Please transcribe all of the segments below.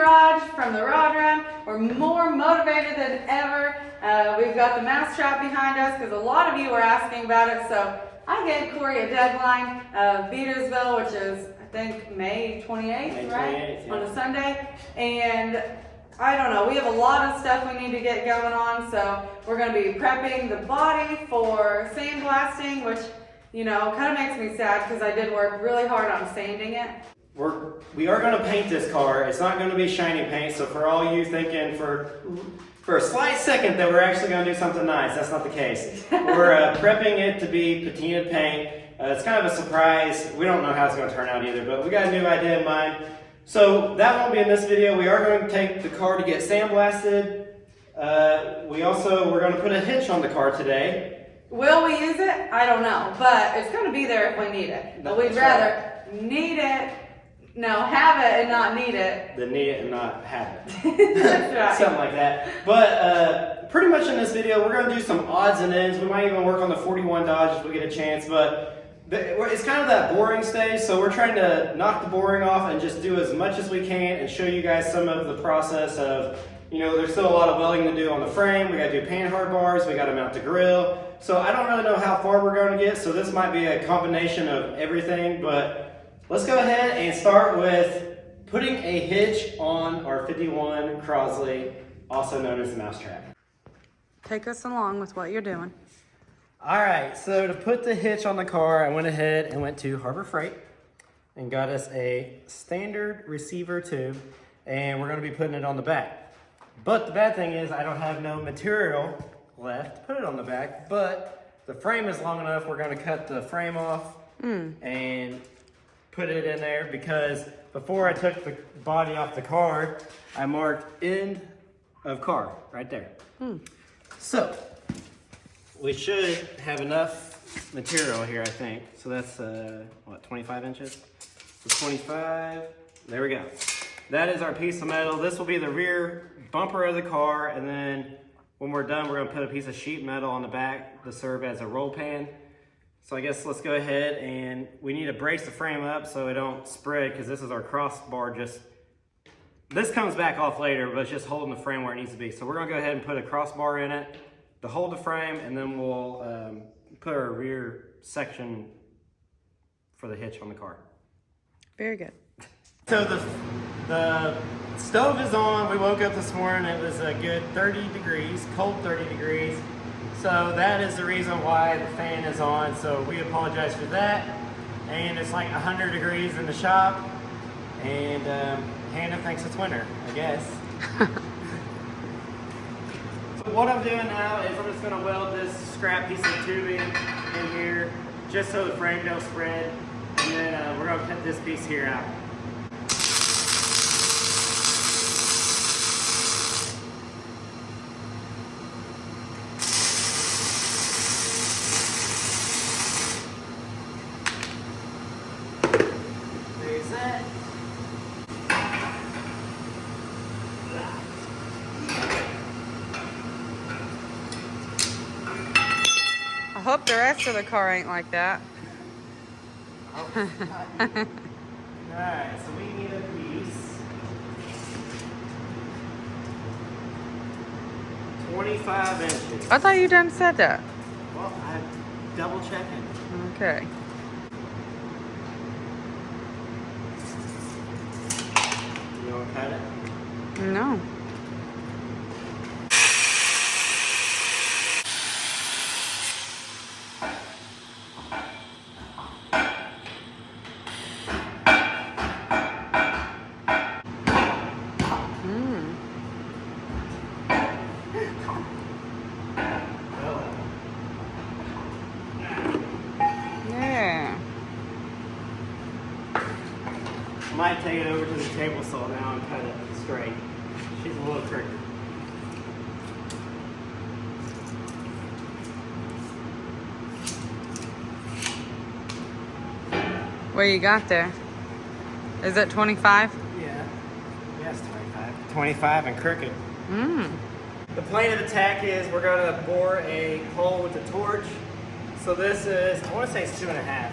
garage from the rod run. We're more motivated than ever. We've got the mousetrap behind us because a lot of you were asking about it. So I gave Corey a deadline of Beatersville, which is I think May 28th, right? Yeah. On a Sunday. And I don't know, we have a lot of stuff we need to get going on. So we're going to be prepping the body for sandblasting, which, you know, kind of makes me sad because I did work really hard on sanding it. We are going to paint this car. It's not going to be shiny paint, so for all you thinking for a slight second that we're actually going to do something nice, that's not the case. We're prepping it to be patina paint. It's kind of a surprise. We don't know how it's going to turn out either, but we got a new idea in mind. So that won't be in this video. We are going to take the car to get sandblasted. We're going to put a hitch on the car today. Will we use it? I don't know, but it's going to be there if we need it. But we'd rather need it. No, have it and not need it. Then need it and not have it. That's right. Something like that. But pretty much in this video, we're going to do some odds and ends. We might even work on the 41 Dodge if we get a chance. But it's kind of that boring stage, so we're trying to knock the boring off and just do as much as we can and show you guys some of the process of, you know, there's still a lot of welding to do on the frame. We got to do panhard bars. We got to mount the grill. So I don't really know how far we're going to get. So this might be a combination of everything, but let's go ahead and start with putting a hitch on our 51 Crosley, also known as the mousetrap. Take us along with what you're doing. All right, so to put the hitch on the car, I went ahead and went to Harbor Freight and got us a standard receiver tube, and we're gonna be putting it on the back. But the bad thing is I don't have no material left to put it on the back, but the frame is long enough. We're gonna cut the frame off and put it in there because before I took the body off the car, I marked end of car right there. So we should have enough material here, I think. So that's, what, 25 inches? So 25, there we go. That is our piece of metal. This will be the rear bumper of the car, and then when we're done, we're gonna put a piece of sheet metal on the back to serve as a roll pan. So I guess let's go ahead, and we need to brace the frame up so it don't spread because this is our crossbar. This comes back off later, but it's just holding the frame where it needs to be. So we're gonna go ahead and put a crossbar in it to hold the frame, and then we'll put our rear section for the hitch on the car. Very good. So the stove is on. We woke up this morning, it was a good 30 degrees, cold 30 degrees. So that is the reason why the fan is on. So we apologize for that. And it's like 100 degrees in the shop. And Hannah thinks it's winter, I guess. So what I'm doing now is I'm just gonna weld this scrap piece of tubing in here just so the frame don't spread. And then we're gonna cut this piece here out. I hope the rest of the car ain't like that. Alright, so we need a piece 25 inches. I thought you done said that. Well, I'm double checking. Okay. You want to cut it? No. Might take it over to the table saw now and cut it straight. She's a little tricky. What you got there? Is it 25? Yeah. Yes, 25. 25 and crooked. Mm. The plan of attack is we're going to bore a hole with a torch. So this is, I want to say it's 2.5.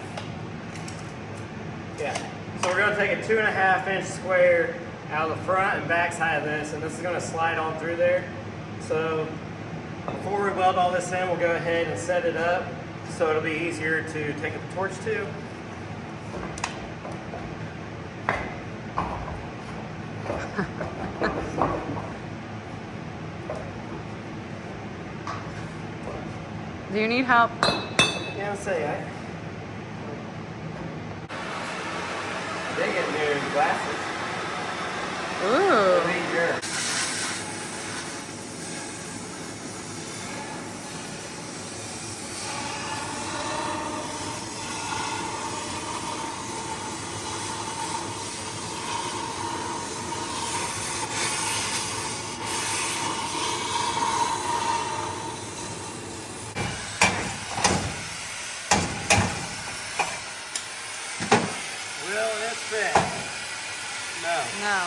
Yeah. So we're going to take a 2.5 inch square out of the front and back side of this, and this is gonna slide on through there. So before we weld all this in, we'll go ahead and set it up so it'll be easier to take a torch to. Do you need help? Yeah, I'll say they get new glasses. Ooh. Will it fit? No. No.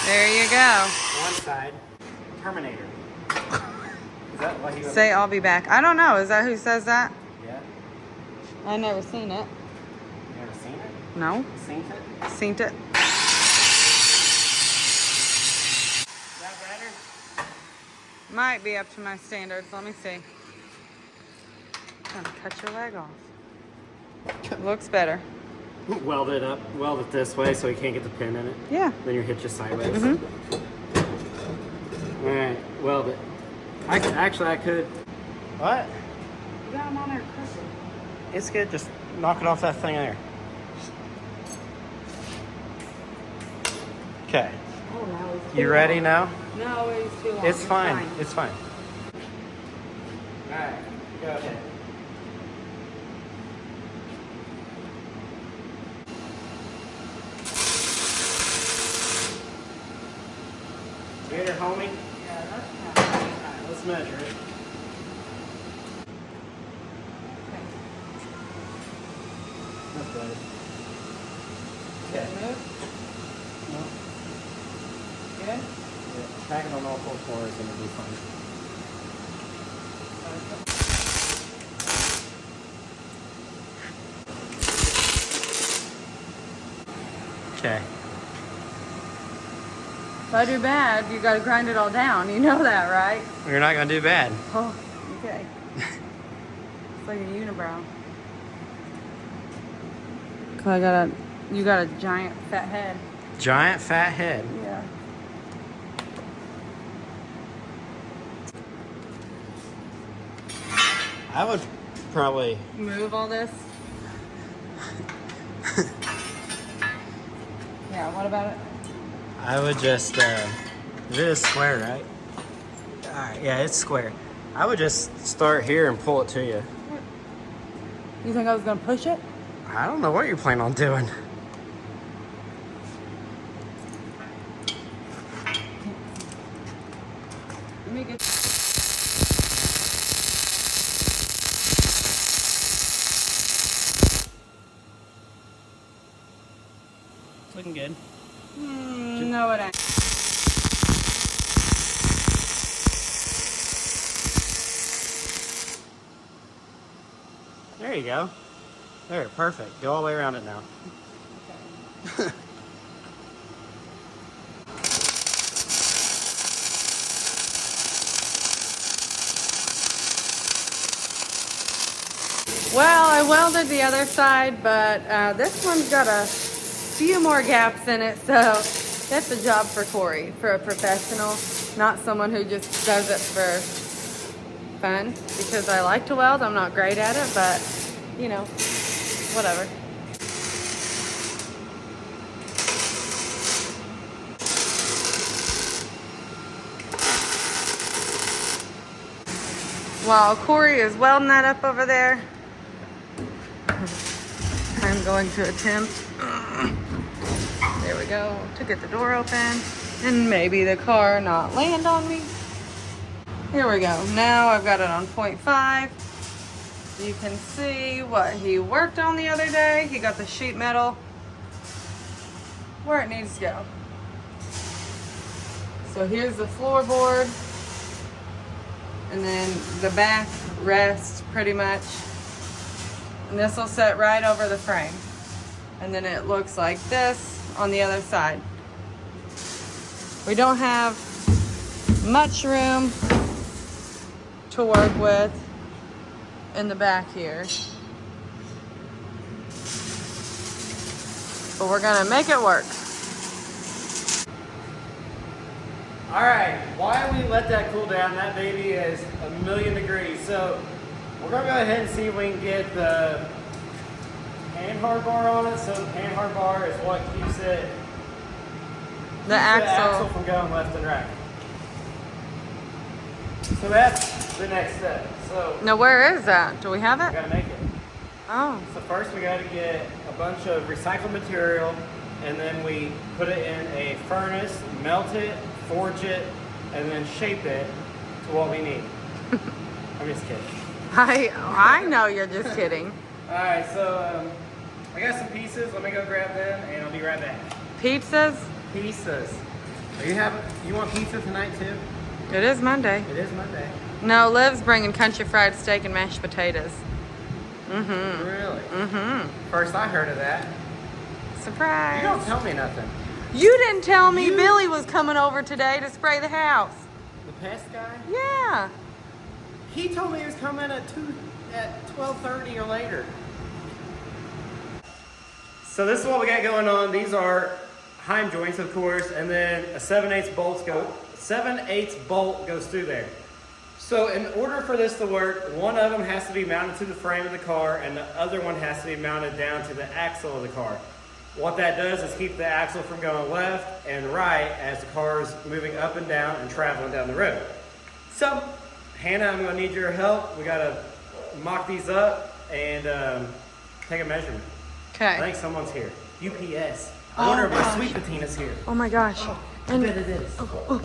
There you go. One side, Terminator. Is that what he was? Say I'll be back. I don't know. Is that who says that? Yeah. I never seen it. You ever seen it? No. Seen it? Seen it. Is that better? Might be up to my standards. Let me see. Gonna cut your leg off. Looks better. Weld it up. Weld it this way so you can't get the pin in it. Yeah. Then your hitch is sideways. Mm-hmm. All right. Weld it. I could. What? You got them on there crooked. It's good. Just knock it off that thing there. Okay. Oh, now it's You ready now? No, it's too long. It's fine. It's fine. All right. Go ahead. Get her, homie. Yeah, that's kind of Let's measure it. That's better. Okay. Move. No. Good. Yeah. Pack it on all four corners and it'll be fine. Okay. If I do bad, you gotta grind it all down. You know that, right? You're not gonna do bad. Oh, okay. It's like a unibrow. Cause you got a giant fat head. Giant fat head. Yeah. I would probably. Move all this. Yeah, what about it? I would just. It is square, right? Alright, yeah, it's square. I would just start here and pull it to you. You think I was gonna push it? I don't know what you're planning on doing. Let me get. It's looking good. No, it ain't. There you go. There, perfect. Go all the way around it now. Well, I welded the other side, but this one's got a few more gaps in it, so that's a job for Corey, for a professional, not someone who just does it for fun, because I like to weld. I'm not great at it, but, you know, whatever. While Corey is welding that up over there, I'm going to attempt, there we go, to get the door open and maybe the car not land on me. Here we go. Now I've got it on 0.5. You can see what he worked on the other day. He got the sheet metal where it needs to go. So here's the floorboard. And then the back rests pretty much And this will sit right over the frame. And then it looks like this on the other side. We don't have much room to work with in the back here. But we're gonna make it work. All right, while we let that cool down, that baby is 1,000,000 degrees. So we're gonna go ahead and see if we can get the panhard bar on it. So the panhard bar is what keeps the axle from going left and right. So that's the next step. So now where is that? Do we have we it? gotta make it. Oh. So first we gotta get a bunch of recycled material, and then we put it in a furnace, melt it, forge it, and then shape it to what we need. I'm just kidding. I know you're just kidding. All right, so I got some pieces. Let me go grab them, and I'll be right back. Pizzas? Pizzas. You want pizza tonight too? It is Monday. It is Monday. No, Liv's bringing country fried steak and mashed potatoes. Mm-hmm. Really? Mm-hmm. First I heard of that. Surprise. You don't tell me nothing. You didn't tell me Billy was coming over today to spray the house. The pest guy? Yeah. He told me he was coming at 12:30 or later. So this is what we got going on. These are Heim joints, of course, and then a 7/8 bolt goes through there. So in order for this to work, one of them has to be mounted to the frame of the car, and the other one has to be mounted down to the axle of the car. What that does is keep the axle from going left and right as the car is moving up and down and traveling down the road. So, Hannah, I'm gonna need your help. We gotta mock these up and take a measurement. Okay. I think someone's here. UPS. I wonder if my sweet patina's here. Oh my gosh. I bet it is. Oh.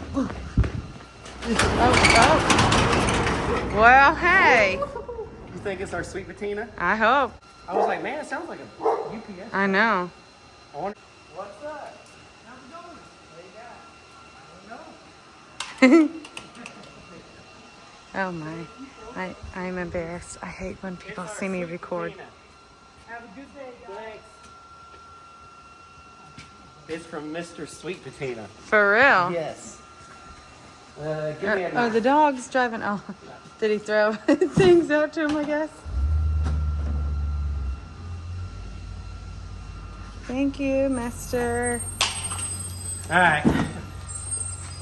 Well, hey. You think it's our sweet patina? I hope. I was like, man, it sounds like a UPS. I know. I wonder. What's up? How's it going? What do you got? I don't know. Oh my. I'm embarrassed. I hate when people see me record. Have a good day, guys. It's from Mr. Sweet Patina. For real? Yes. Give me a Oh, the dog's driving. Oh, did he throw things out to him, I guess? Thank you, mister. All right.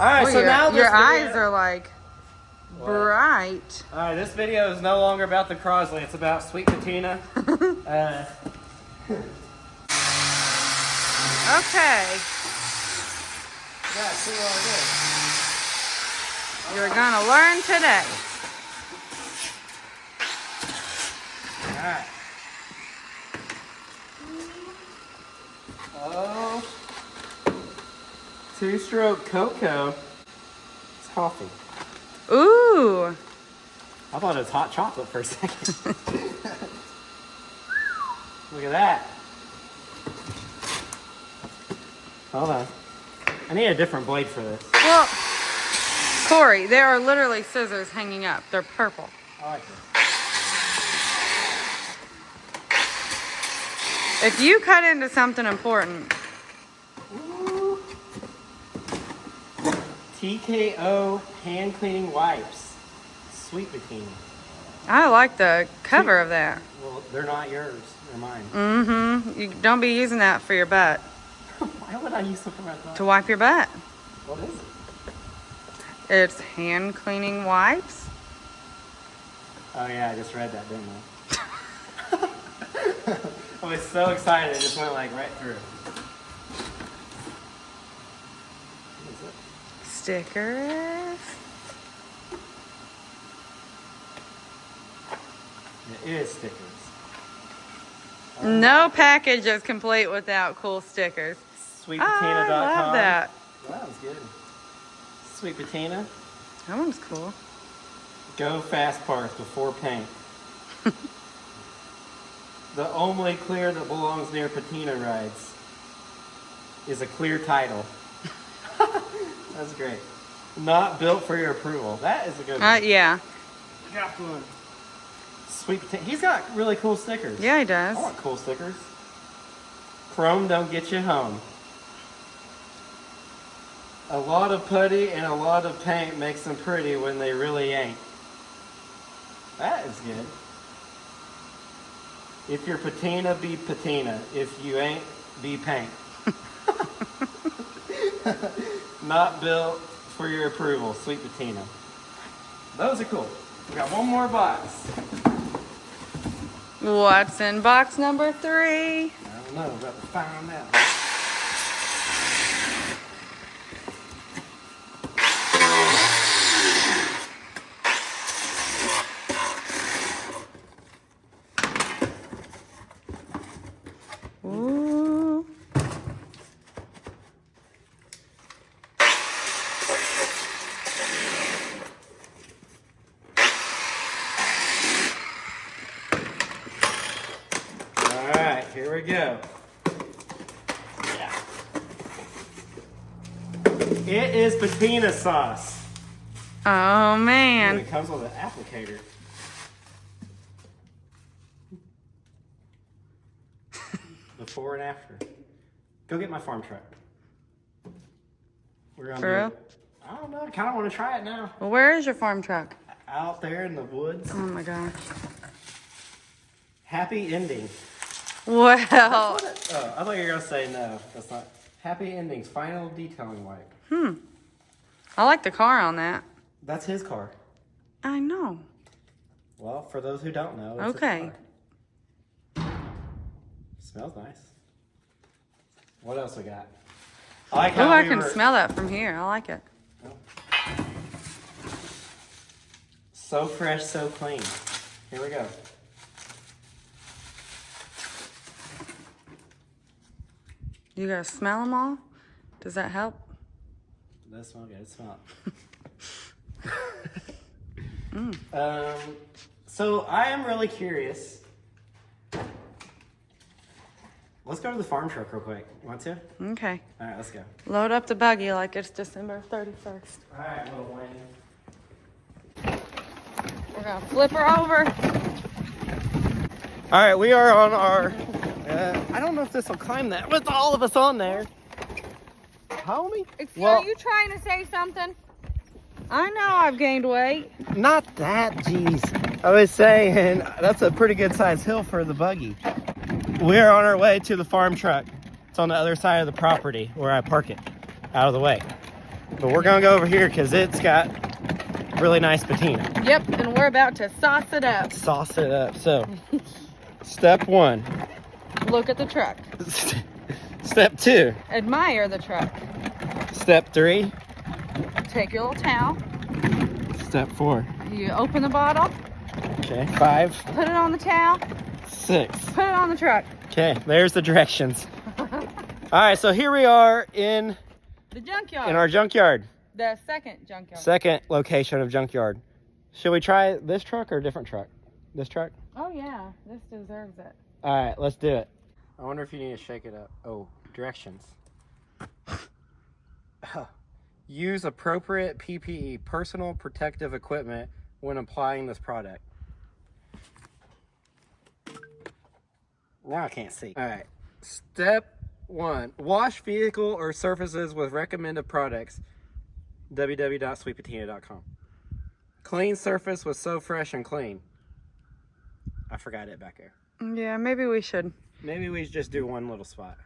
All right, so now your eyes are like bright. All right, this video is no longer about the Crosley. It's about Sweet Patina. Okay. Yeah, see what I did. You're gonna learn today. All right. Oh. Two-stroke cocoa. It's coffee. Ooh. I thought it was hot chocolate for a second. Look at that. Hold on. I need a different blade for this. Well, Corey, there are literally scissors hanging up. They're purple. I like this. If you cut into something important. Ooh. TKO hand cleaning wipes. Sweet bikini. I like the cover of that. Well, they're not yours. They're mine. Mm-hmm. You don't be using that for your butt. Why would I use something like that? To wipe your butt. What is it? It's hand cleaning wipes. Oh yeah, I just read that, didn't I? I was so excited, it just went like right through. What is it? Stickers. It is stickers. No package is complete without cool stickers. Sweetpatina.com. I love that. That was good. Sweet Patina. That one's cool. Go fast parts before paint. The only clear that belongs near patina rides is a clear title. That's great. Not built for your approval. That is a good one. Yeah. Got one. Sweet potato. He's got really cool stickers. Yeah, he does. I want cool stickers. Chrome don't get you home. A lot of putty and a lot of paint makes them pretty when they really ain't. That is good. If you're patina, be patina. If you ain't, be paint. Not built for your approval. Sweet patina. Those are cool. We got one more box. What's in box number 3? I don't know. We're about to find out. Ooh. All right, here we go. Yeah. It is patina sauce. Oh Ooh, man. it comes with an applicator. Before and after. Go get my farm truck. We're gonna For do real? it. I don't know. I kind of want to try it now. Well, where is your farm truck? Out there in the woods. Oh my gosh. Happy ending. Well, Oh, I thought you were gonna say no. That's not. Happy endings. Final detailing wipe. I like the car on that. That's his car. I know. Well, for those who don't know, it's Okay. his car. Smells nice. What else we got? I like Oh, how I we can were- smell that from here. I like it. So fresh, so clean. Here we go. You gotta smell them all? Does that help? That smell good. It smell. Mm. So I am really curious. Let's go to the farm truck real quick. You want to? Okay. All right, let's go. Load up the buggy like it's December 31st. All right, little Wayne. We're gonna flip her over. All right, we are on our. I don't know if this will climb that with all of us on there. Homie? Are you trying to say something? I know I've gained weight. Not that, jeez. I was saying that's a pretty good sized hill for the buggy. We're on our way to the farm truck. It's on the other side of the property where I park it, out of the way. But we're gonna go over here because it's got really nice patina. Yep, and we're about to sauce it up. Sauce it up. So, step 1. Look at the truck. Step 2. Admire the truck. Step 3. Take your little towel. Step 4. You open the bottle. Okay. 5. Put it on the towel. 6. Put it on the truck. Okay, there's the directions. All right, so here we are in The junkyard. our junkyard. The second junkyard. Second location of junkyard. Should we try this truck or a different truck? This truck? Oh yeah, this deserves it. All right, let's do it. I wonder if you need to shake it up. Oh, directions. Use appropriate PPE, personal protective equipment, when applying this product. Now I can't see. All right. Step 1. Wash vehicle or surfaces with recommended products. www.sweetpatina.com. Clean surface with So Fresh and Clean. I forgot it back there. Yeah, maybe we should. Maybe we just do one little spot.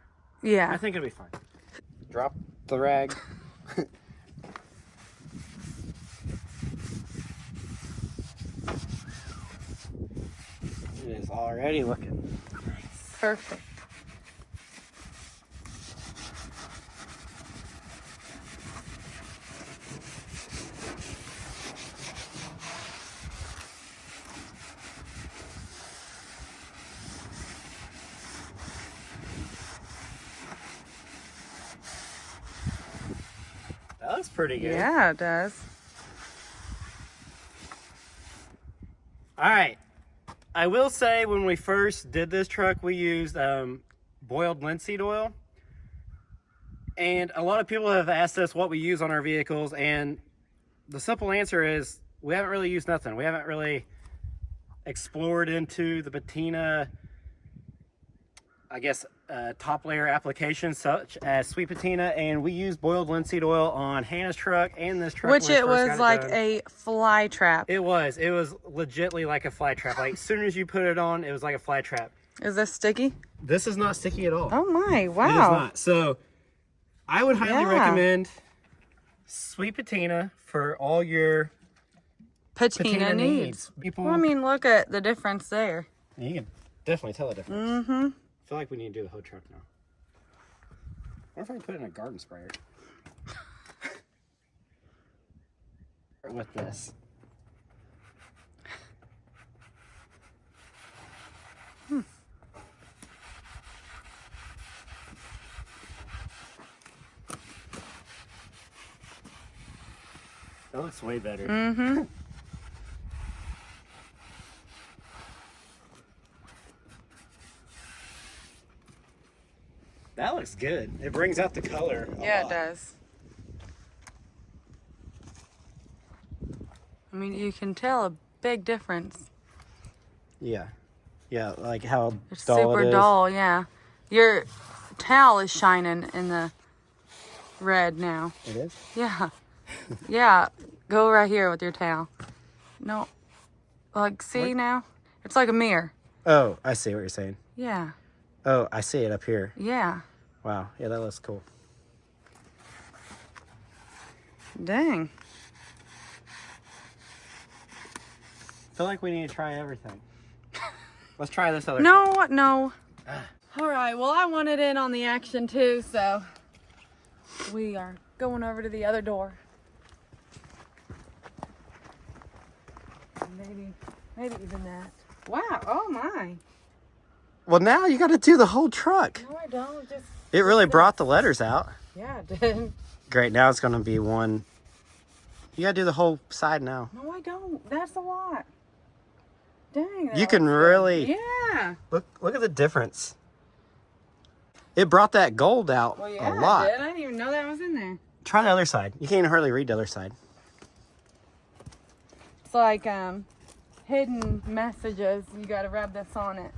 I Yeah. think it'll be fine. Drop the rag. It is already looking nice. Perfect. That looks pretty good. Yeah, it does. All right. I will say when we first did this truck, we used boiled linseed oil. And a lot of people have asked us what we use on our vehicles. And the simple answer is we haven't really used nothing. We haven't really explored into the patina, I guess, top layer applications such as sweet patina, and we used boiled linseed oil on Hannah's truck and this truck. Which when we it first was got like done. a fly trap. It was legitly like a fly trap. Like as soon as you put it on, it was like a fly trap. Is this sticky? This is not sticky at all. Oh my, wow. It is not. So I would highly recommend sweet patina for all your patina needs. People, Well, I mean, look at the difference there. you can definitely tell the difference. Mm-hmm. I feel like we need to do the whole truck now. What if I can put it in a garden sprayer? With this. That looks way better. Mm-hmm. That looks good. It brings out the color. Yeah, it does. I mean, you can tell a big difference. Yeah. Yeah, like how It's dull super it is. dull, yeah. Your towel is shining in the red now. It is? Yeah. Yeah. Go right here with your towel. No. Like, see What? now? It's like a mirror. Oh, I see what you're saying. Yeah. Oh, I see it up here. Yeah. Wow. Yeah, that looks cool. Dang. I feel like we need to try everything. Let's try this other. No, no. All right, well, I wanted in on the action too, so we are going over to the other door. Maybe even that. Wow, oh my. Well, now you got to do the whole truck. No, I don't. Just It really brought the letters out. yeah, it did. Great. Now it's going to be one. You got to do the whole side now. No, I don't. That's a lot. Dang. that You can looks good. really Yeah. look at the difference. It brought that gold out Well, yeah, a lot. it did. I didn't even know that was in there. Try the other side. You can't hardly read the other side. It's like hidden messages. You got to rub this on it.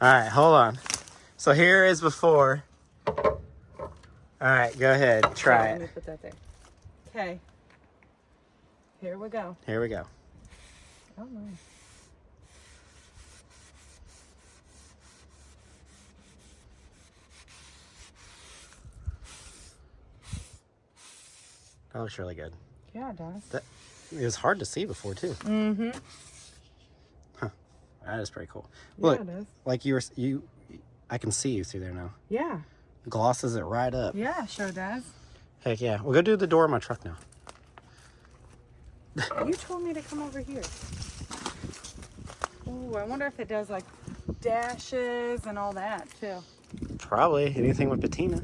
All right, hold on. So here is before. All right, go ahead. Try Let me it. put that there. Okay. Here we go. Here we go. Oh my. That looks really good. Yeah, it does. It was hard to see before too. Mm-hmm. That is pretty cool. Yeah, Look, it is. like I can see you through there now. Yeah. Glosses it right up. Yeah, sure does. Heck yeah. We'll go do the door of my truck now. You told me to come over here. Oh, I wonder if it does like dashes and all that too. Probably anything with patina.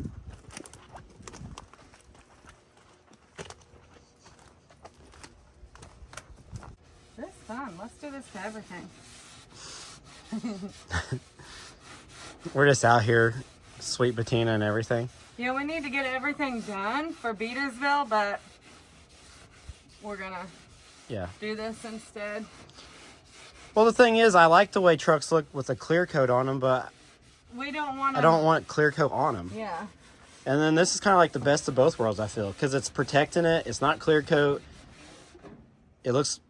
This is fun. Let's do this to everything. We're just out here, sweet patina and everything. Yeah, we need to get everything done for Beatersville, but we're gonna Yeah. do this instead. Well, the thing is, I like the way trucks look with a clear coat on them, but We don't want to. I don't want clear coat on them. Yeah. And then this is kind of like the best of both worlds, I feel, because it's protecting it. It's not clear coat. It looks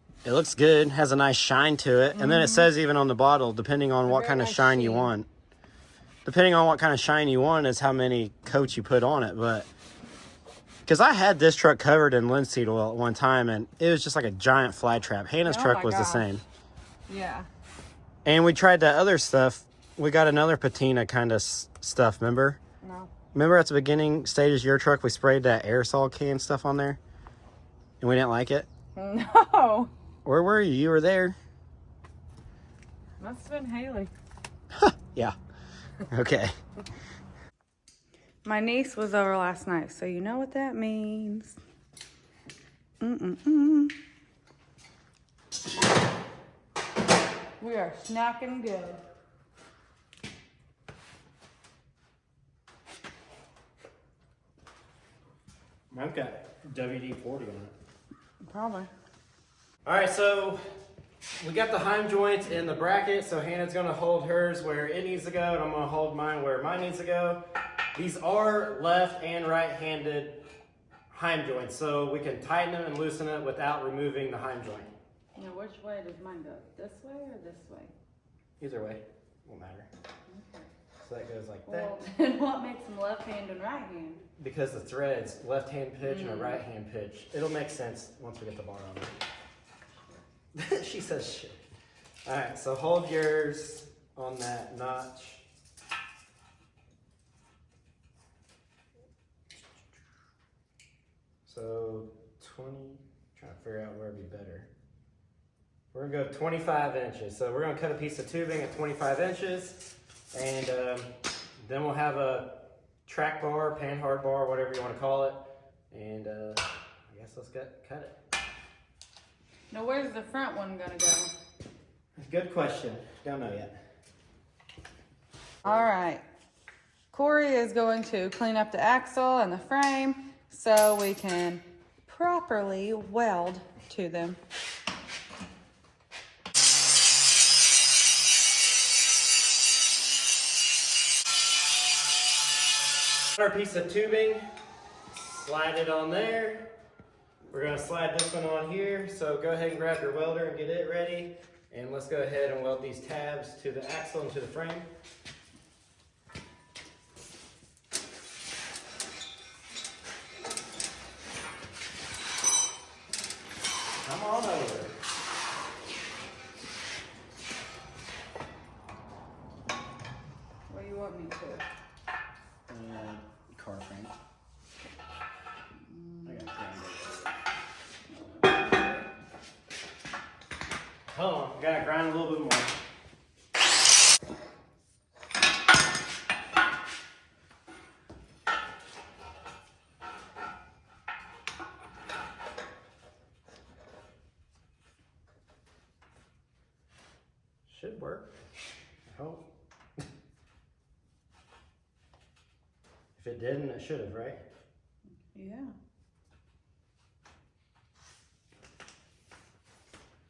good. Has a nice shine to it. And then it says even on the bottle, depending on what very kind of nice shine you sheen. want. Depending on what kind of shine you want is how many coats you put on it. But because I had this truck covered in linseed oil at one time, and it was just like a giant fly trap. Hannah's Oh truck my was the gosh. same. Yeah. And we tried that other stuff. We got another patina kind of stuff, remember? No. Remember at the beginning stages of your truck, we sprayed that aerosol can stuff on there? And we didn't like it? No. Where were you? You were there. Must have been Haley. Yeah. Okay. My niece was over last night, so you know what that means. Mm-mm-mm. We are snacking good. I've got WD-40 on it. Probably. All right, so we got the heim joints in the bracket, so Hannah's gonna hold hers where it needs to go, and I'm gonna hold mine where mine needs to go. These are left and right-handed heim joints, so we can tighten them and loosen it without removing the heim joint. Now, which way does mine go? This way or this way? Either way, won't matter. Okay. So that goes like Well, that. then what makes them left hand and right hand? Because the threads, left-hand pitch and a right-hand pitch. It'll make sense once we get the bar on it. She says shit. All right, so hold yours on that notch. So 20, trying to figure out where it'd be better. We're gonna go 25 inches. So we're gonna cut a piece of tubing at 25 inches, and then we'll have a track bar, panhard bar, whatever you want to call it. And I guess let's cut it. Now, where's the front one gonna go? Good question. Don't know yet. All right. Corey is going to clean up the axle and the frame so we can properly weld to them. Our piece of tubing, slide it on there. We're gonna slide this one on here. So go ahead and grab your welder and get it ready. And let's go ahead and weld these tabs to the axle and to the frame. Come on over. What do you want me to? Car frame. Hold on, gotta grind a little bit more. Should work, I hope. If it didn't, it should have, right? Yeah.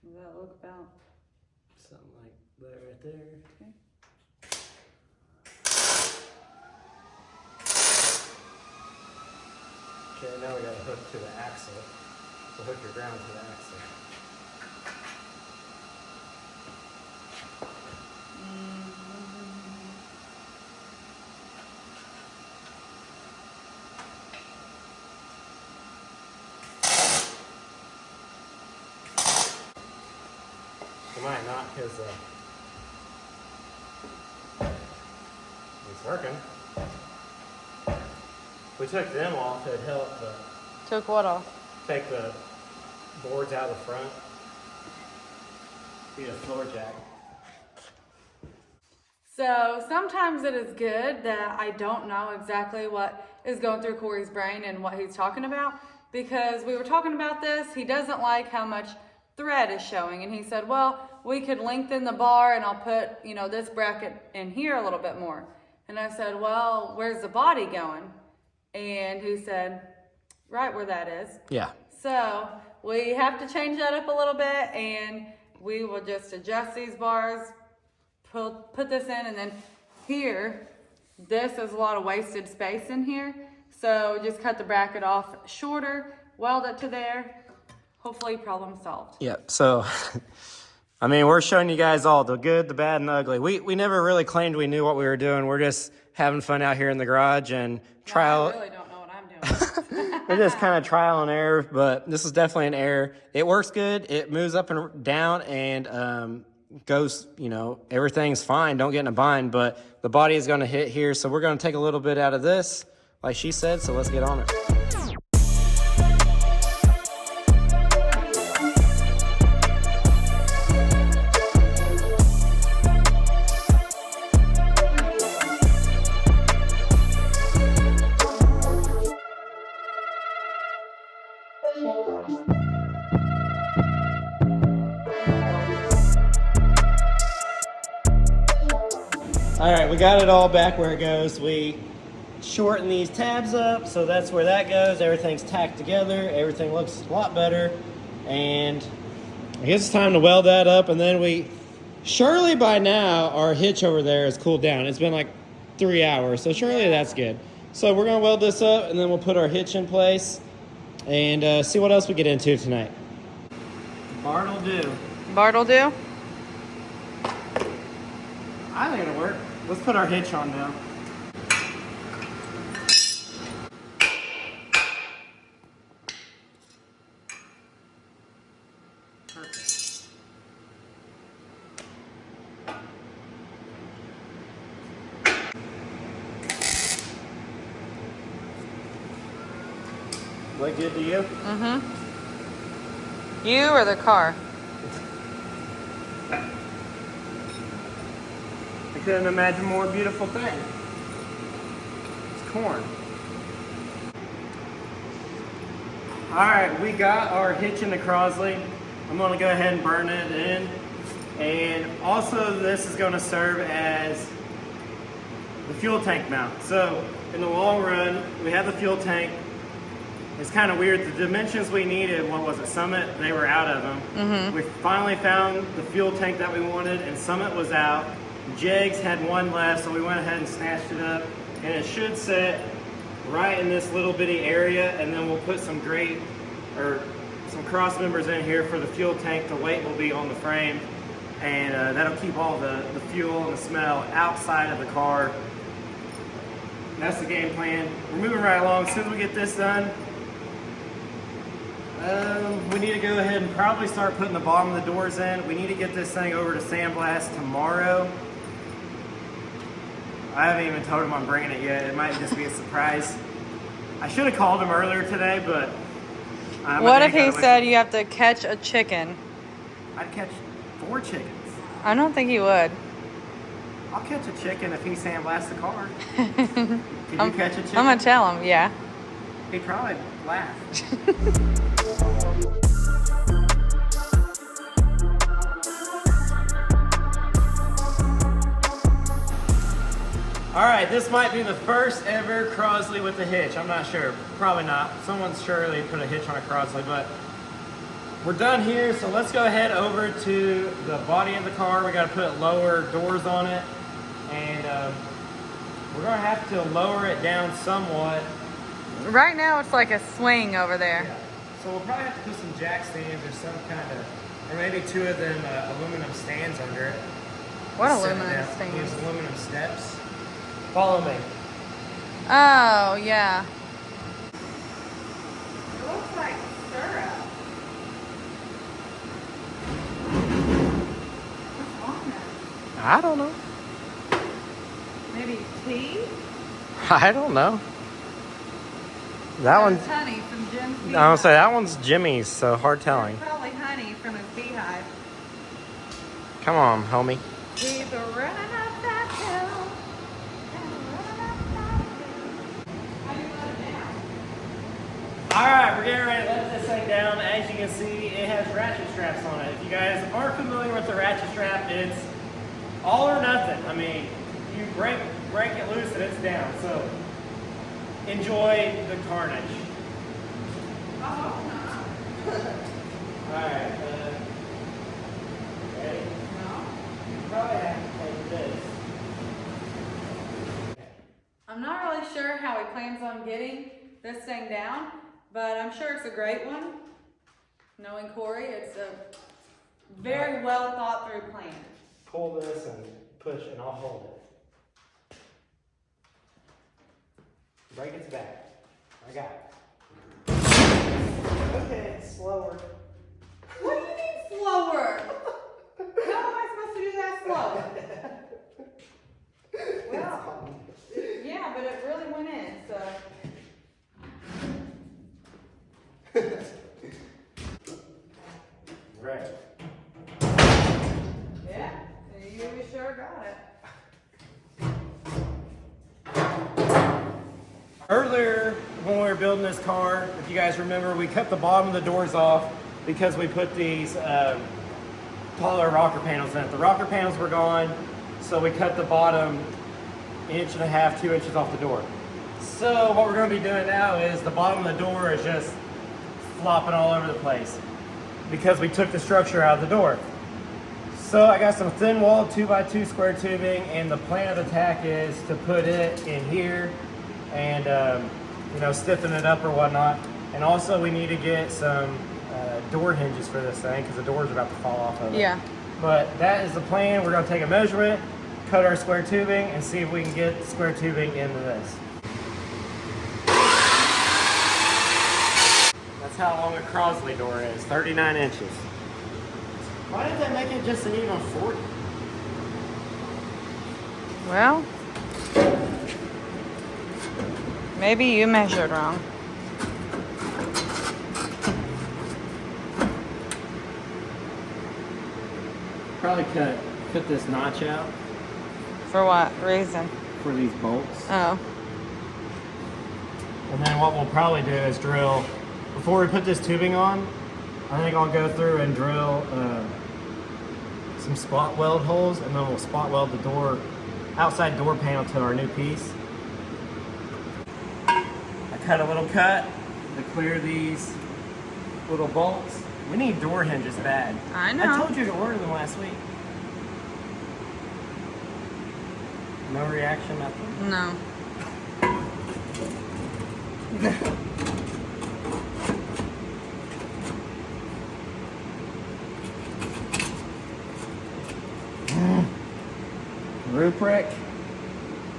Does that look about? Something like that right there. Okay. Okay, now we got to hook to the axle. So hook your ground to the axle. You might not, because it's working. We took them off, it helped, but Took what off? take the boards out of the front. Need a floor jack. So sometimes it is good that I don't know exactly what is going through Corey's brain and what he's talking about, because we were talking about this. He doesn't like how much thread is showing, and he said, well, we could lengthen the bar and I'll put, this bracket in here a little bit more. And I said, well, where's the body going? And he said, right where that is. Yeah. So we have to change that up a little bit, and we will just adjust these bars, put this in, and then here, this is a lot of wasted space in here. So just cut the bracket off shorter, weld it to there. Hopefully problem solved. Yep. So, I mean, we're showing you guys all the good, the bad, and the ugly. We never really claimed we knew what we were doing. We're just having fun out here in the garage and trial. I really don't know what I'm doing. We're just kind of trial and error, but this is definitely an error. It works good. It moves up and down and goes, everything's fine. Don't get in a bind, but the body is going to hit here. So we're going to take a little bit out of this, like she said. So let's get on it. All right, we got it all back where it goes. We shorten these tabs up, so that's where that goes. Everything's tacked together. Everything looks a lot better. And I guess it's time to weld that up, and then surely by now our hitch over there has cooled down. It's been like 3 hours, so surely that's good. So we're gonna weld this up, and then we'll put our hitch in place and see what else we get into tonight. Bart'll do. Bart'll do? I think it'll work. Let's put our hitch on now. Perfect. Look good to you? Mm-hmm. You or the car? I couldn't imagine a more beautiful thing. It's corn. Alright, we got our hitch in the Crosley. I'm going to go ahead and burn it in. And also this is going to serve as the fuel tank mount. So in the long run, we have the fuel tank. It's kind of weird. The dimensions we needed, what was it, Summit? They were out of them. Mm-hmm. We finally found the fuel tank that we wanted, and Summit was out. Jegs had one left, so we went ahead and snatched it up. And it should sit right in this little bitty area, and then we'll put some some cross members in here for the fuel tank. The weight will be on the frame, and that'll keep all the fuel and the smell outside of the car. That's the game plan. We're moving right along. As soon as we get this done, we need to go ahead and probably start putting the bottom of the doors in. We need to get this thing over to sandblast tomorrow. I haven't even told him I'm bringing it yet. It might just be a surprise. I should have called him earlier today, but... what if he said you have to catch a chicken? I'd catch 4 chickens. I don't think he would. I'll catch a chicken if he sandblasts the car. Can you catch a chicken? I'm going to tell him, yeah. He'd probably laugh. All right, this might be the first ever Crosley with a hitch. I'm not sure, probably not. Someone's surely put a hitch on a Crosley, but we're done here. So let's go ahead over to the body of the car. We got to put lower doors on it, and we're gonna have to lower it down somewhat. Right now it's like a swing over there. Yeah. So we'll probably have to put some jack stands or some kind of, or maybe 2 of them aluminum stands under it. What Set it aluminum down. stands? These aluminum steps. Follow me. Oh, yeah. It looks like syrup. What's on that? I don't know. Maybe tea? I don't know. That one's, There's honey from Jim's beehive. I don't say that one's Jimmy's, so hard telling. There's probably honey from his beehive. Come on, homie. He's a running up that hill. How do you let it down? All right, we're getting ready to let this thing down. As you can see, it has ratchet straps on it. If you guys aren't familiar with the ratchet strap, it's all or nothing. I mean, you break it loose and it's down. So enjoy the carnage. Oh, All right. Ready? no. You probably have to take this. I'm not really sure how he plans on getting this thing down, but I'm sure it's a great one. Knowing Corey, it's a very well thought through plan. Pull this and push, and I'll hold it. Break its back. I got it. Okay, it's slower. What do you mean slower? How am I supposed to do that slow? Well, yeah, but it really went in, so. Right. Yeah, you sure got it. Earlier, when we were building this car, if you guys remember, we cut the bottom of the doors off because we put these taller rocker panels in it. The rocker panels were gone, so we cut the bottom 1.5 to 2 inches off the door. So what we're going to be doing now is the bottom of the door is just flopping all over the place. because we took the structure out of the door. So I got some thin wall 2x2 square tubing, and the plan of attack is to put it in here and you know, stiffen it up or whatnot. And also we need to get some door hinges for this thing because the door's about to fall off of it. Yeah. But that is the plan. We're gonna take a measurement, cut our square tubing, and see if we can get square tubing into this. That's how long a Crosley door is, 39 inches. Why did they make it just an even 40? Well, maybe you measured wrong. Probably cut this notch out For what reason? for these bolts. Oh. And then what we'll probably do is drill, before we put this tubing on, I think I'll go through and drill some spot weld holes, and then we'll spot weld the door, outside door panel to our new piece. I cut a little cut to clear these little bolts. We need door hinges bad. I know. I told you to order them last week. No reaction, nothing? No. Rubric.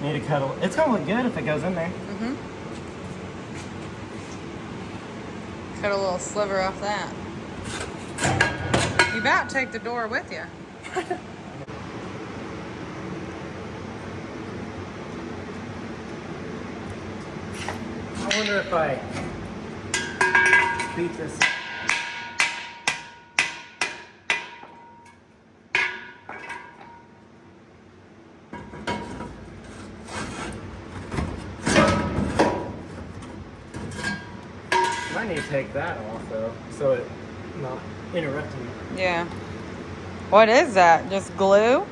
Need to cut a, it's gonna look good if it goes in there. Mm-hmm. Cut a little sliver off that. You about take the door with you. I wonder if I beat this. Might need to take that off though, so it not interrupting me. Yeah. What is that? Just glue?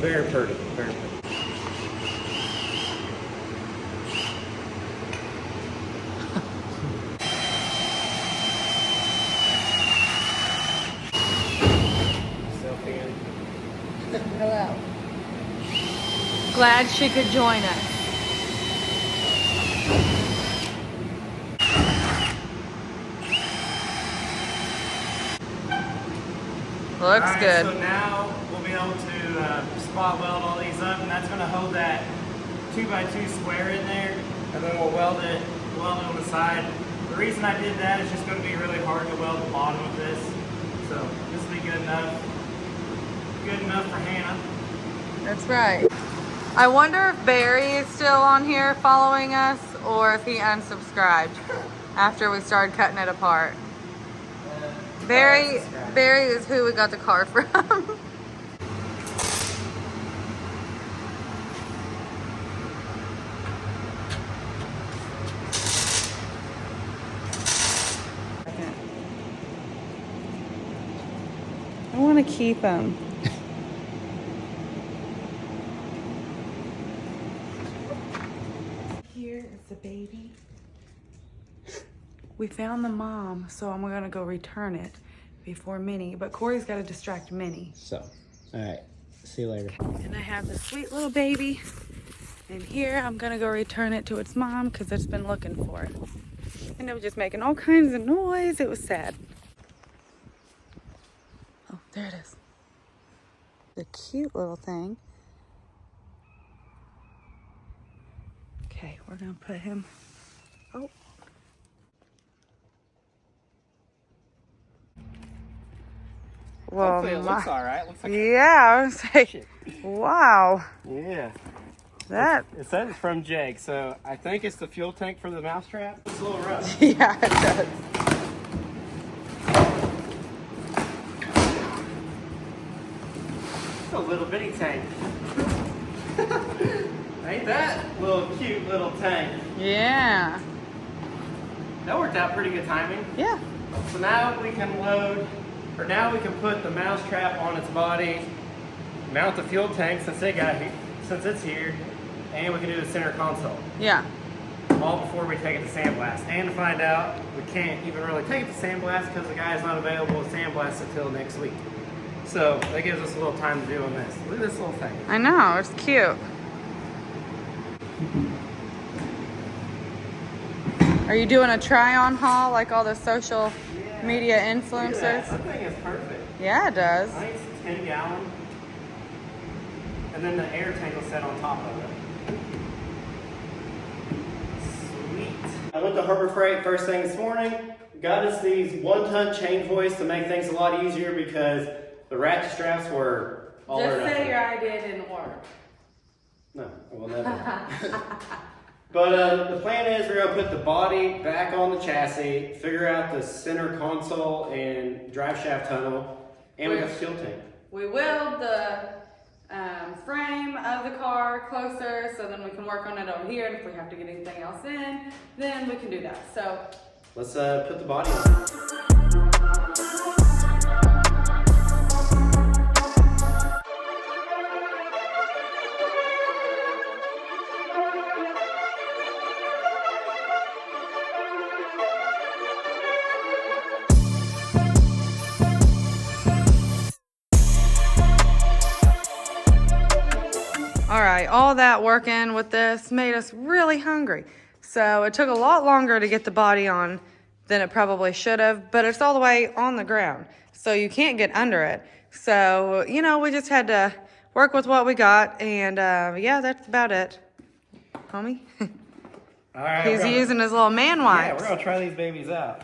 Very pretty, very pretty. Hello. Glad she could join us. Looks Alright, good. So now we'll be able to spot weld all these up, and that's going to hold that 2x2 square in there, and then we'll weld it on the side. The reason I did that is just going to be really hard to weld the bottom of this, so this will be good enough for Hannah. That's right. I wonder if Barry is still on here following us or if he unsubscribed after we started cutting it apart. Barry is who we got the car from. I want to keep him. Here is the baby. We found the mom, so I'm gonna go return it before Minnie, but Corey's gotta distract Minnie. So, alright, see you later. And I have the sweet little baby. And here I'm gonna go return it to its mom because it's been looking for it. And it was just making all kinds of noise. It was sad. Oh, there it is. The cute little thing. Okay, we're gonna put him. Oh. Well, Hopefully it looks alright. Looks like yeah, I was like, wow. yeah. That. It says it's from Jake, so I think it's the fuel tank for the mousetrap. It's a little rough. Yeah, it does. a little bitty tank. Ain't that little cute little tank? Yeah. That worked out pretty good timing. Yeah. So now we can load, or now we can put the mouse trap on its body, mount the fuel tank since it's here, and we can do the center console. Yeah. All before we take it to sandblast. And to find out, we can't even really take it to sandblast because the guy's not available to sandblast until next week. So that gives us a little time to do on this. Look at this little thing. I know, it's cute. Are you doing a try-on haul like all the social media influencers? That thing is perfect. Yeah, it does. Nice 10 gallon. And then the air tank will set on top of it. Sweet. I went to Harbor Freight first thing this morning. Got us these 1-ton chain hoists to make things a lot easier because the ratchet straps were all or Just nothing. say your idea didn't work. No, it will never. But the plan is we're going to put the body back on the chassis, figure out the center console and drive shaft tunnel, and we got the fuel tank. We weld the frame of the car closer so then we can work on it over here, and if we have to get anything else in, then we can do that. So let's put the body on. all right, all that working with this made us really hungry. So it took a lot longer to get the body on than it probably should have, but it's all the way on the ground, so you can't get under it. So, you know, we just had to work with what we got, and yeah, that's about it. Homie? All right, He's using his little man wipes. Yeah, we're going to try these babies out.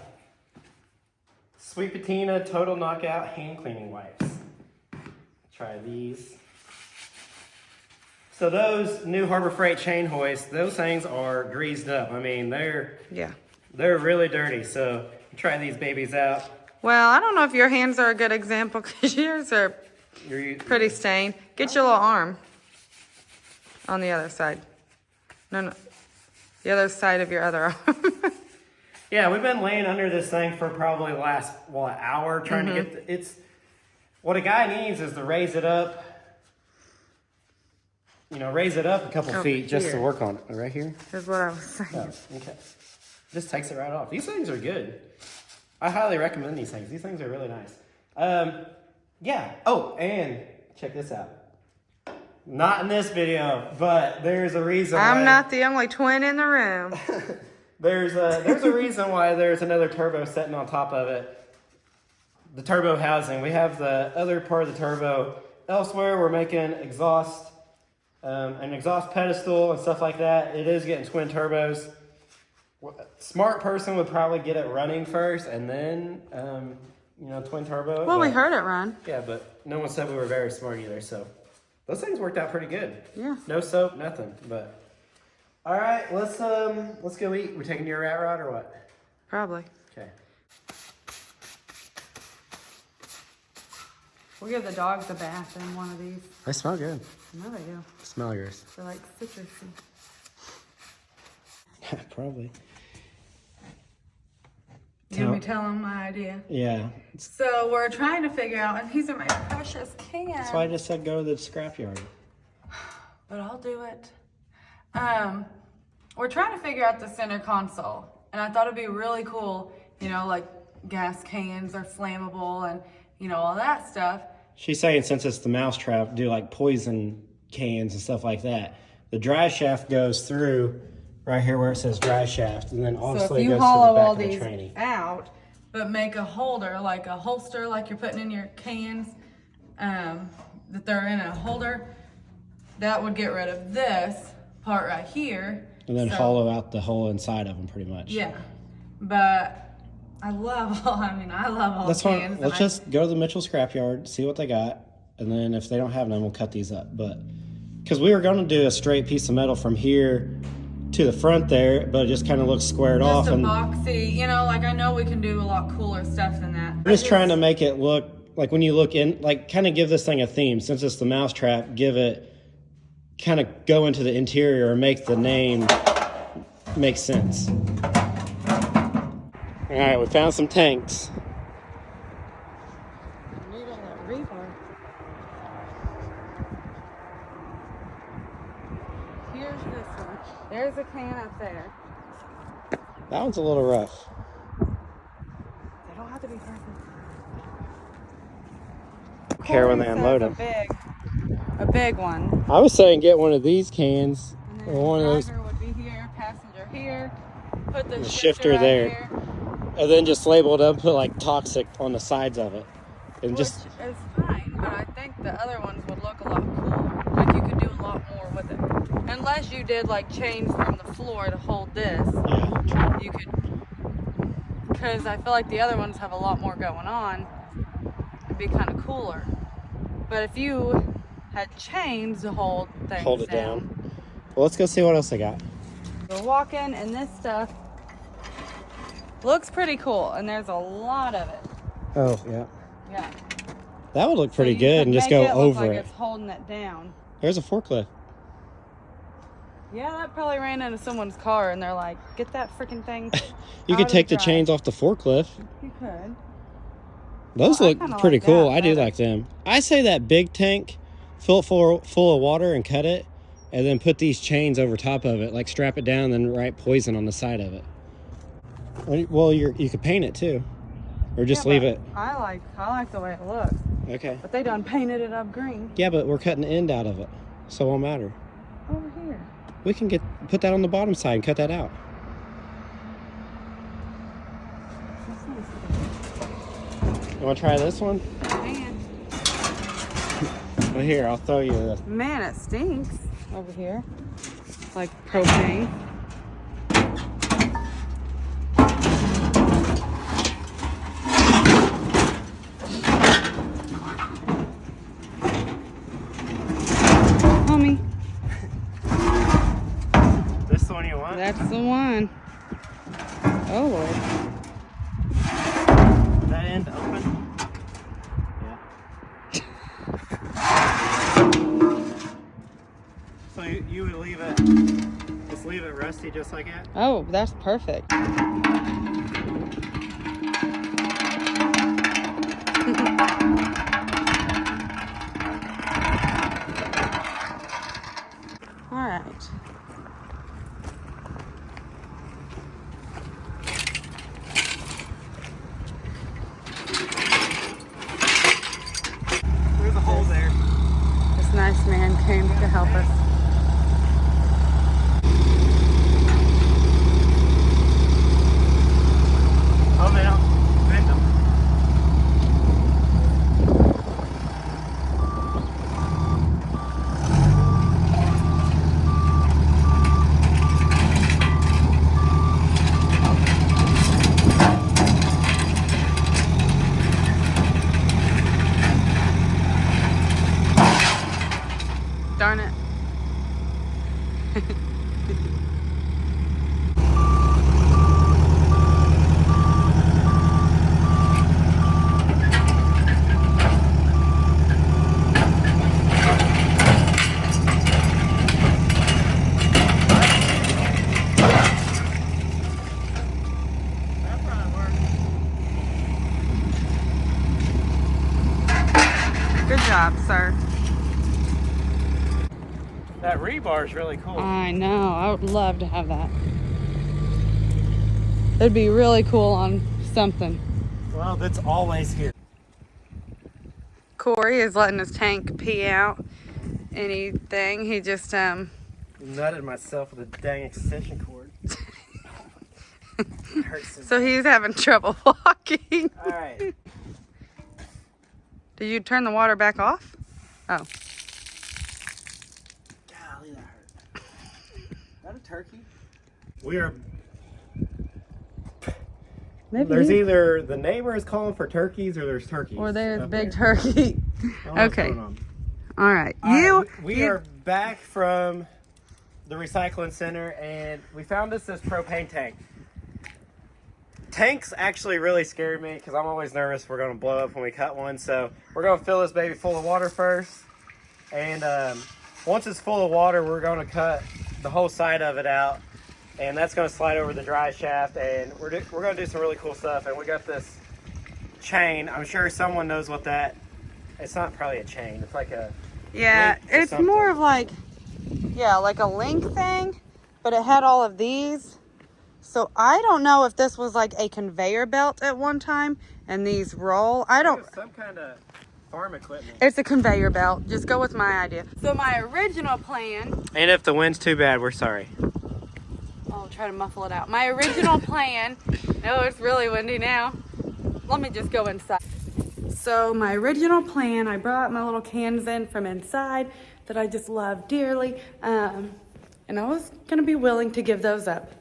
Sweet Patina Total Knockout Hand Cleaning Wipes. Try these. So those new Harbor Freight chain hoists, those things are greased up. I mean, they're really dirty. So try these babies out. Well, I don't know if your hands are a good example because yours are pretty stained. Get your little arm on the other side. No, the other side of your other arm. Yeah, we've been laying under this thing for probably the last, hour trying to get what a guy needs is to raise it up. You know, raise it up a couple feet just to work on it. Right here? Is what I was saying. Oh, okay. Just takes it right off. These things are good. I highly recommend these things. These things are really nice. Yeah. Oh, and check this out. Not in this video, but there's a reason why. I'm not the only twin in the room. There's a reason why there's another turbo sitting on top of it. The turbo housing. We have the other part of the turbo elsewhere. We're making an exhaust pedestal and stuff like that. It is getting twin turbos. Smart person would probably get it running first and then, twin turbo. Well, we heard it run. Yeah, but no one said we were very smart either. So those things worked out pretty good. Yeah. No soap, nothing. But all right, let's go eat. We taking your rat rod or what? Probably. Okay. We'll give the dogs a bath in one of these. They smell good. No, they do. Smell yours. They're like citrusy. Probably. You want me to tell them my idea? Yeah. So we're trying to figure out, and these are my precious cans. That's why I just said go to the scrapyard. But I'll do it. We're trying to figure out the center console, and I thought it'd be really cool, like gas cans are flammable and, all that stuff. She's saying since it's the mousetrap, do like poison cans and stuff like that. The dry shaft goes through right here where it says dry shaft, and then obviously so if you goes hollow to the back all of the these tranny. out, but make a holder, like a holster, like you're putting in your cans, that they're in a holder, that would get rid of this part right here. And then hollow out the whole inside of them pretty much. Yeah, but I love all That's cans. fine. Let's just go to the Mitchell scrapyard, see what they got, and then if they don't have them, we'll cut these up. But because we were going to do a straight piece of metal from here to the front there, but it just kind of looks squared off. Just a boxy, like I know we can do a lot cooler stuff than that. I'm just trying to make it look like when you look in, like kind of give this thing a theme. Since it's the mousetrap, kind of go into the interior and make the name make sense. All right, we found some tanks. I need all that rebar. Here's this one. There's a can up there. That one's a little rough. They don't have to be perfect. Care when they Corey unload says them. A big one. I was saying get one of these cans And or then one of those, driver would be here, passenger here. Put the shifter right there. here, and then just label it up, put like toxic on the sides of it, and which just is fine, but I think the other ones would look a lot cooler. Like you could do a lot more with it. Unless you did like chains from the floor to hold this, yeah. you could. Because I feel like the other ones have a lot more going on. It'd be kind of cooler. But if you had chains to hold things Hold it down. Well, let's go see what else I got. We're walking, and this stuff looks pretty cool, and there's a lot of it. Oh yeah, Yeah. that would look pretty So you good, could and just make go it look over like it. It's holding it down. There's a forklift. Yeah, that probably ran into someone's car, and they're like, "Get that freaking thing." You out could of take the drive." chains off the forklift. You could. Those Well, I look kinda pretty like cool. that I do better. like them. I say that big tank, fill it full of water and cut it, and then put these chains over top of it, like strap it down, and then write poison on the side of it. Well, you could paint it too, or just Yeah, leave but it. I like the way it looks, Okay. but they done painted it up green Yeah, but we're cutting the end out of it, so it won't matter. over here. We can put that on the bottom side and cut that out. That's nice. You want to try this one? Man, Well, here, I'll throw you this. man, it stinks over here. Like propane. Homie, This the one you want? that's the one. Oh Lord. That end open? Yeah. So you would leave it, just leave it rusty just like that? Oh, that's perfect. All right. There's a hole there. This nice man came to help us. Oh, they don't bend them. Darn it. That probably works. Good job, sir. That rebar is really cool. I know. I would love to have that. It'd be really cool on something. Well, that's always here. Corey is letting his tank pee out anything. He just Nutted myself with a dang extension cord. It hurts so he's having trouble walking. All right. Did you turn the water back off? Oh. Golly, that hurt. Is that a turkey? We are. Maybe. There's either the neighbor is calling for turkeys or there's turkeys. Or there's up big there. turkey. I don't know what's Okay. going on. All right. All right, we are back from the recycling center and we found this propane tank. tanks actually really scared me because I'm always nervous we're going to blow up when we cut one. So we're going to fill this baby full of water first. And once it's full of water, we're going to cut the whole side of it out. And that's going to slide over the dry shaft. And we're going to do some really cool stuff. And we got this chain. I'm sure someone knows what that, it's not probably a chain. It's like a, Yeah, it's more of like, yeah, like a link thing, but it had all of these. So I don't know if this was like a conveyor belt at one time and these roll. I don't. Some kind of farm equipment. It's a conveyor belt. Just go with my idea. So my original plan. And if the wind's too bad, we're sorry. I'll try to muffle it out. My original plan. No, it's really windy now. Let me just go inside. So my original plan, I brought my little cans in from inside that I just love dearly. And I was gonna be willing to give those up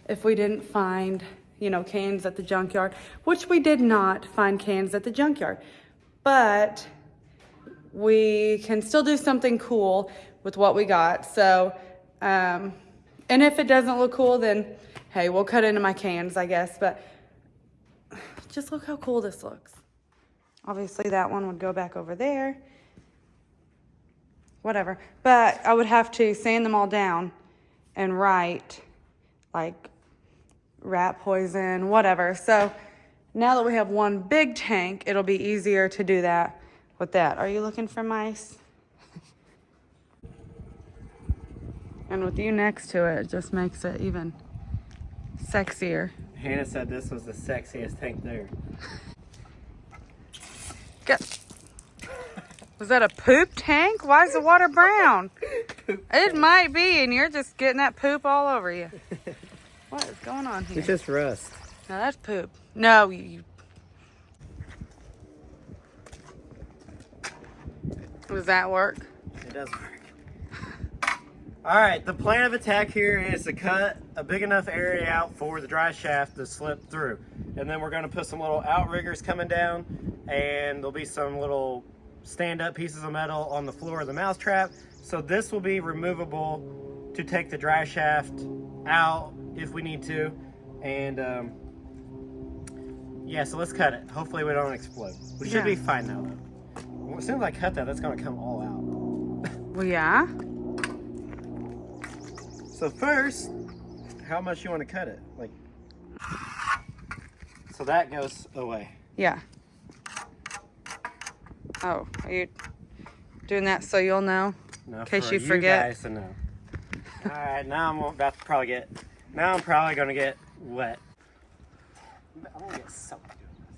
if we didn't find, you know, cans at the junkyard, which we did not find cans at the junkyard. But we can still do something cool with what we got. So, and if it doesn't look cool, then hey, we'll cut into my cans, I guess. But just look how cool this looks. Obviously that one would go back over there. Whatever. But I would have to sand them all down and write like rat poison, whatever. So now that we have one big tank, it'll be easier to do that with that. Are you looking for mice? And with you next to it, it just makes it even sexier. Hannah said this was the sexiest tank there. Was that a poop tank? Why is the water brown? It might be, and you're just getting that poop all over you. What is going on here? It's just rust. No, that's poop. No, you. Does that work? It does work. All right, the plan of attack here is to cut a big enough area out for the dry shaft to slip through. And then we're gonna put some little outriggers coming down, and there'll be some little stand-up pieces of metal on the floor of the mousetrap. So this will be removable to take the dry shaft out if we need to. And yeah, so let's cut it. Hopefully we don't explode. We should be fine now though. As soon as I cut that, that's gonna come all out. Well, yeah. So first, how much you want to cut it? Like, so that goes away. Yeah. Oh, are you doing that so you'll know? No, in case for you forget. Guys to know. All right, now I'm about to probably get. Now I'm probably gonna get wet. I'm gonna get soaked doing this.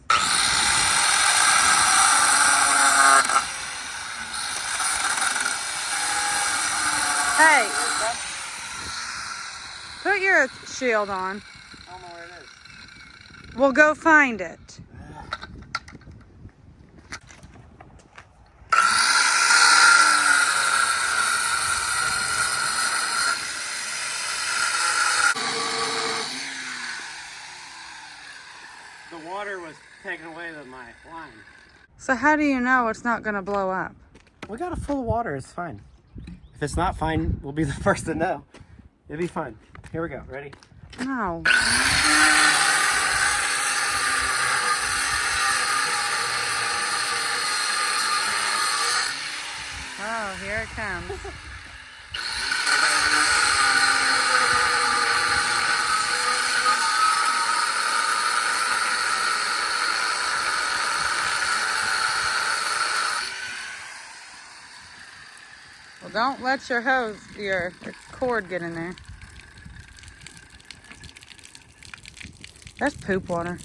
Hey, put your shield on. I don't know where it is. We'll go find it. The water was taking away my line. So how do you know it's not gonna blow up? We got it full of water. It's fine. If it's not fine, we'll be the first to know. It'll be fine. Here we go. Ready? No. Oh, here it comes. Well, don't let your cord get in there. That's poop water.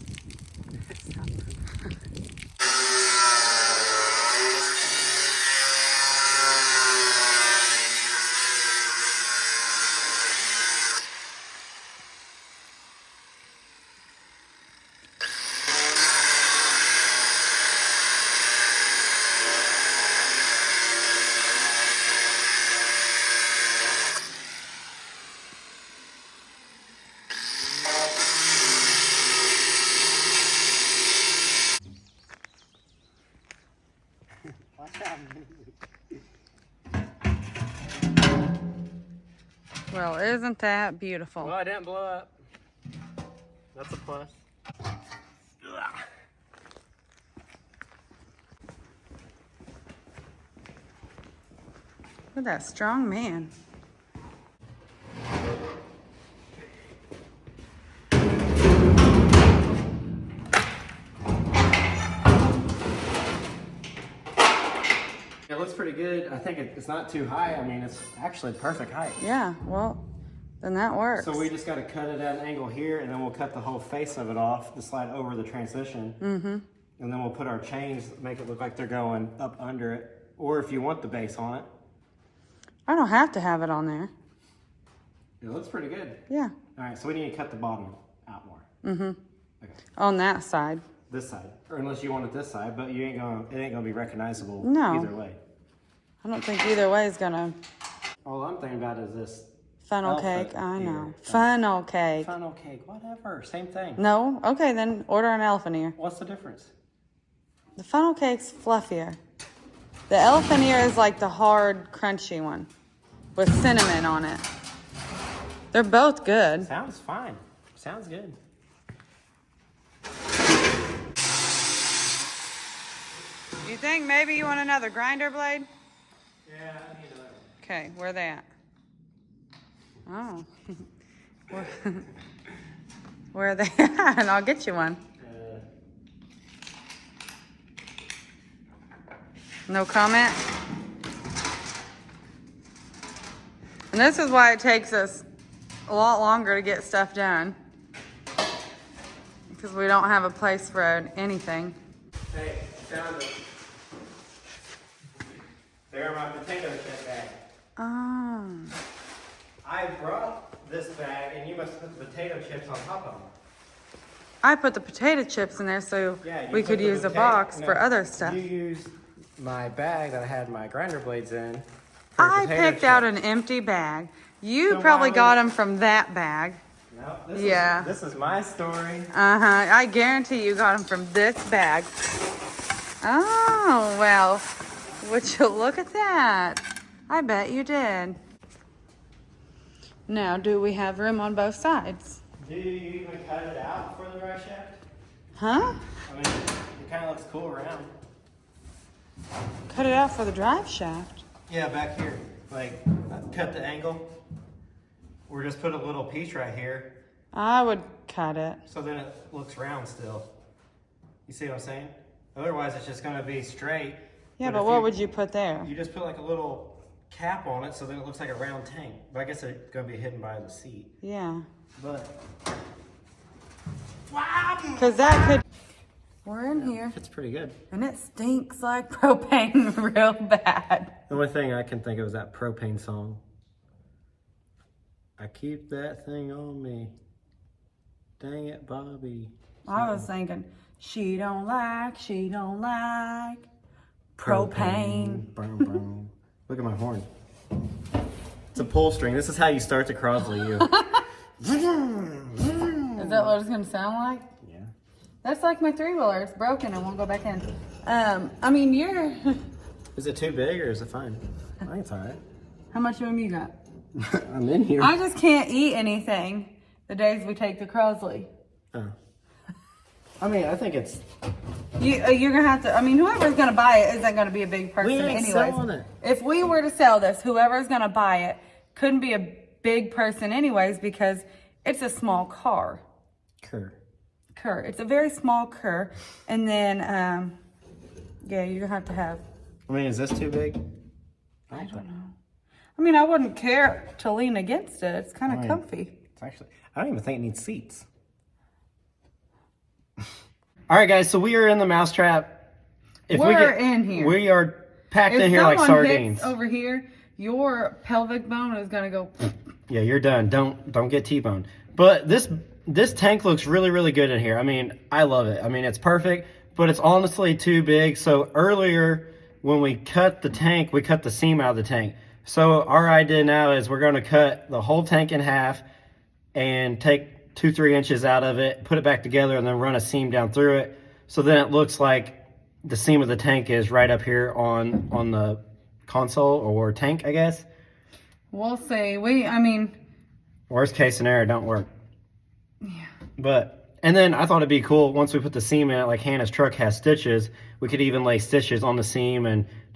Well, isn't that beautiful? Well, I didn't blow up. That's a plus. Look at that strong man. It looks pretty good. I think it's not too high. I mean, it's actually perfect height. Yeah, well, then that works. So we just got to cut it at an angle here, and then we'll cut the whole face of it off to slide over the transmission. Mm-hmm. And then we'll put our chains, make it look like they're going up under it. Or if you want the base on it. I don't have to have it on there. It looks pretty good. Yeah. All right, so we need to cut the bottom out more. Mm-hmm. Okay. On that side. This side, or unless you want it this side, but it ain't gonna be recognizable either way. I don't think either way is gonna. All I'm thinking about is this Funnel cake, I know. Funnel cake. Funnel cake, whatever, same thing. No? Okay, then order an elephant ear. What's the difference? The funnel cake's fluffier. The elephant ear is like the hard, crunchy one with cinnamon on it. They're both good. Sounds fine. Sounds good. You think maybe you want another grinder blade? Yeah, I need another. Okay, where are they at? Oh. Where are they at? I'll get you one. No comment? And this is why it takes us a lot longer to get stuff done. Because we don't have a place for anything. Hey, found them. They're my potato chip bag. Oh. I brought this bag, and you must put the potato chips on top of them. I put the potato chips in there so we could use a box for other stuff. You used my bag that I had my grinder blades in. I picked out an empty bag. You probably got them from that bag. No, this is my story. Uh-huh. I guarantee you got them from this bag. Oh, well, would you look at that? I bet you did. Now, do we have room on both sides? Do you even cut it out for the drive shaft? Huh? I mean, it kind of looks cool around. Cut it out for the drive shaft. Yeah, back here. Like, cut the angle. Or just put a little piece right here. I would cut it. So then it looks round still. You see what I'm saying? Otherwise, it's just going to be straight. Yeah, but what would you put there? You just put like a little cap on it so then it looks like a round tank. But I guess it's going to be hidden by the seat. Yeah. But... Because that could... We're in here. It's pretty good. And it stinks like propane real bad. The only thing I can think of is that propane song. I keep that thing on me. Dang it, Bobby. I was thinking, she don't like propane. Boom, boom. Look at my horn. It's a pull string. This is how you start the Crosley. Is that what it's going to sound like? Yeah. That's like my three-wheeler. It's broken. It won't go back in. I mean, you're... Is it too big or is it fine? I think it's all right. How much room you got? I'm in here. I just can't eat anything the days we take the Crosley. Oh. I mean, I think it's... You're going to have to... I mean, whoever's going to buy it isn't going to be a big person We ain't anyways. selling it. If we were to sell this, whoever's going to buy it couldn't be a big person anyways because it's a small car. Cur. It's a very small cur. And then, yeah, you're going to have... I mean, is this too big? I don't know. I mean, I wouldn't care to lean against it. It's kind of comfy. It's actually... I don't even think it needs seats. All right, guys, so we are in the mousetrap. We're in here. We are packed in here like If sardines. someone hits over here, your pelvic bone is going to go... Yeah, you're done. Don't get T-boned. But this tank looks really, really good in here. I mean, I love it. I mean, it's perfect, but it's honestly too big. So earlier, when we cut the tank, we cut the seam out of the tank. So our idea now is we're going to cut the whole tank in half and take 2-3 inches out of it, put it back together, and then run a seam down through it. So then it looks like the seam of the tank is right up here on the console or tank, I guess. We'll see. I mean... Worst case scenario, don't work. Yeah. And then I thought it'd be cool once we put the seam in it, like Hannah's truck has stitches, we could even lay stitches on the seam and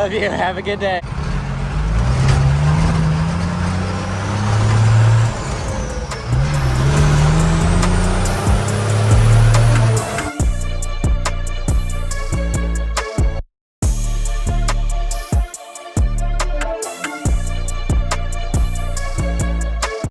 Love you. Have a good day.